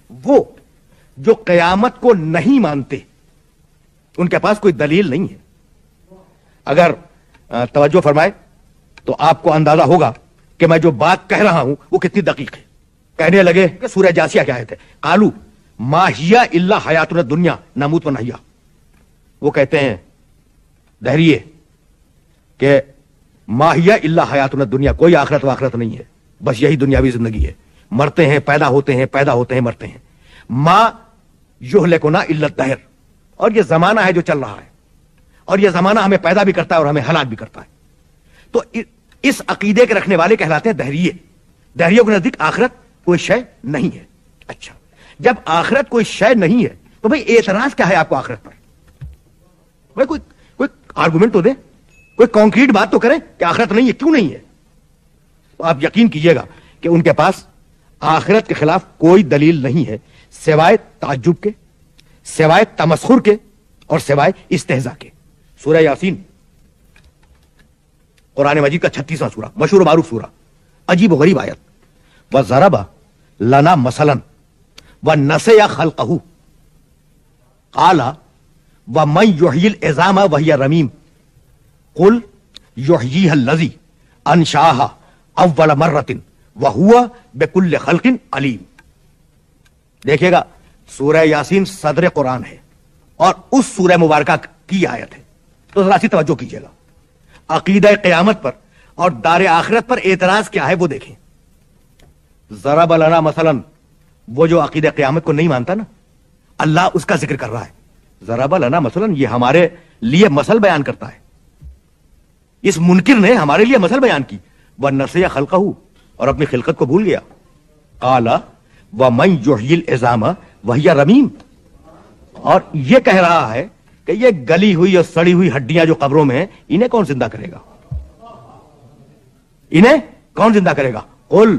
وہ جو قیامت کو نہیں مانتے ان کے پاس کوئی دلیل نہیں ہے. اگر توجہ فرمائے تو آپ کو اندازہ ہوگا کہ میں جو بات کہہ رہا ہوں وہ کتنی دقیق ہے. کہنے لگے کہ سورہ جاسیہ کیا آیت ہے, قالوا ما ہی الا حیاتنا الدنیا نموت و نحیا. وہ کہتے ہیں دہریے کہ ما ہی الا حیاتنا الدنیا, کوئی آخرت و آخرت نہیں ہے, بس یہی دنیاوی زندگی ہے, مرتے ہیں پیدا ہوتے ہیں, پیدا ہوتے ہیں مرتے ہیں. ما یہلکنا الا الدہر, اور یہ زمانہ ہے جو چل رہا ہے, اور یہ زمانہ ہمیں پیدا بھی کرتا ہے اور ہمیں ہلاک بھی کرتا ہے. تو اس عقیدے کے رکھنے والے کہلاتے ہیں دہریے. دہریوں کے نزدیک آخرت کوئی شے نہیں ہے. اچھا, جب آخرت کوئی شے نہیں ہے تو بھئی اعتراض کیا ہے آپ کو آخرت پر؟ بھئی کوئی آرگومنٹ تو دے, کوئی کانکریٹ بات تو کریں کہ آخرت نہیں ہے, کیوں نہیں ہے؟ تو آپ یقین کیجئے گا کہ ان کے پاس آخرت کے خلاف کوئی دلیل نہیں ہے سوائے تعجب کے, سوائے تمسخر کے, اور سوائے استہزاء کے. سورہ یاسین قرآن مجید کا 36واں سورہ, مشہور و معروف سورہ, عجیب و غریب آیت. وَضَرَبَ لَنَا مَثَلًا وَنَسِیَ خَلْقَهُ قَالَ وَمَنْ يُحْيِي الْعِظَامَ وَهِيَ رَمِيمٌ قُلْ يُحْيِيهَا الَّذِي أَنشَأَهَا أَوَّلَ مَرَّةٍ وَهُوَ بِكُلِّ خَلْقٍ عَلِيمٌ. دیکھیے گا سورہ یاسین صدر قرآن ہے اور اس سورہ مبارکہ کی آیت ہے, تو ذرا سی توجہ کیجیے گا. عقیدہ قیامت پر اور دار آخرت پر اعتراض کیا ہے وہ دیکھیں. ضرب لنا مثلا, وہ جو عقیدہ قیامت کو نہیں مانتا نا, اللہ اس کا ذکر کر رہا ہے. ضرب لنا مثلا, یہ ہمارے لیے مثل بیان کرتا ہے. اس منکر نے ہمارے لیے مثل بیان کی. وَنَسِیَ خَلْقَهُ, اور اپنی خلقت کو بھول گیا. قَالَ وَمَنْ يُحْيِي الْعِظَامَ وَهِيَ رَمِيمٌ, اور یہ کہہ رہا ہے کہ یہ گلی ہوئی اور سڑی ہوئی ہڈیاں جو قبروں میں ہیں انہیں کون زندہ کرے گا, انہیں کون زندہ کرے گا؟ قل,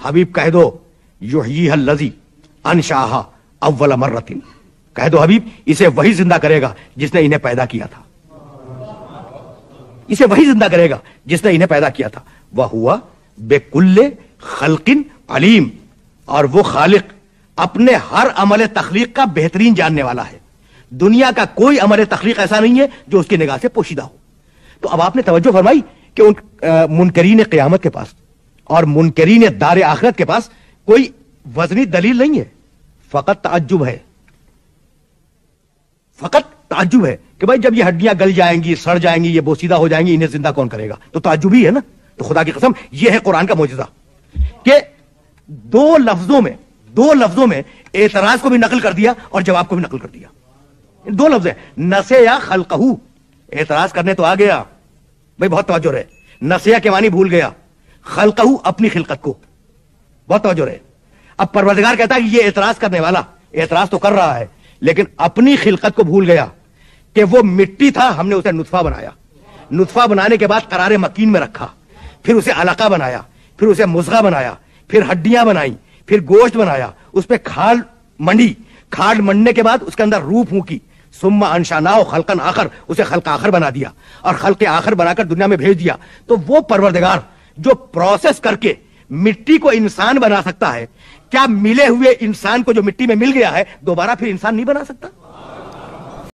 حبیب کہہ دو, یحییھا الذی انشأھا اول مرۃ, کہہ دو حبیب اسے وہی زندہ کرے گا جس نے انہیں پیدا کیا تھا, اسے وہی زندہ کرے گا جس نے انہیں پیدا کیا تھا. وہوا بکل خلق علیم, اور وہ خالق اپنے ہر عمل تخلیق کا بہترین جاننے والا ہے. دنیا کا کوئی عمل تخلیق ایسا نہیں ہے جو اس کی نگاہ سے پوشیدہ ہو. تو اب آپ نے توجہ فرمائی کہ ان منکرین قیامت کے پاس اور منکرین دار آخرت کے پاس کوئی وزنی دلیل نہیں ہے, فقط تعجب ہے. فقط تعجب ہے کہ بھائی جب یہ ہڈیاں گل جائیں گی, سڑ جائیں گی, یہ بوسیدہ ہو جائیں گی, انہیں زندہ کون کرے گا؟ تو تعجب ہی ہے نا. تو خدا کی قسم یہ ہے قرآن کا معجزہ کہ دو لفظوں میں اعتراض کو بھی نقل کر دیا اور جواب کو بھی نقل کر دیا. دو لفظ ہیں, نسیا خلقہ, اعتراض کرنے تو آ گیا بھائی, بہت توجہ رہے. نسیا کے معنی بھول گیا, خلقہ اپنی خلقت کو, بہت توجہ رہے. اب پروردگار کہتا ہے کہ یہ اعتراض کرنے والا اعتراض تو کر رہا ہے لیکن اپنی خلقت کو بھول گیا کہ وہ مٹی تھا, ہم نے اسے نطفہ بنایا, نطفہ بنانے کے بعد قرار مکین میں رکھا, پھر اسے علقہ بنایا, پھر اسے مضغہ بنایا, پھر ہڈیاں بنائیں, پھر گوشت بنایا, اس پہ کھال منڈی, کھال منڈنے کے بعد اس کے اندر روح پھونکی, ثم انشأناہ خلقا آخر, اسے خلق آخر بنا دیا اور خلق آخر بنا کر دنیا میں بھیج دیا. تو وہ پروردگار جو پروسیس کر کے مٹی کو انسان بنا سکتا ہے, کیا ملے ہوئے انسان کو جو مٹی میں مل گیا ہے دوبارہ پھر انسان نہیں بنا سکتا؟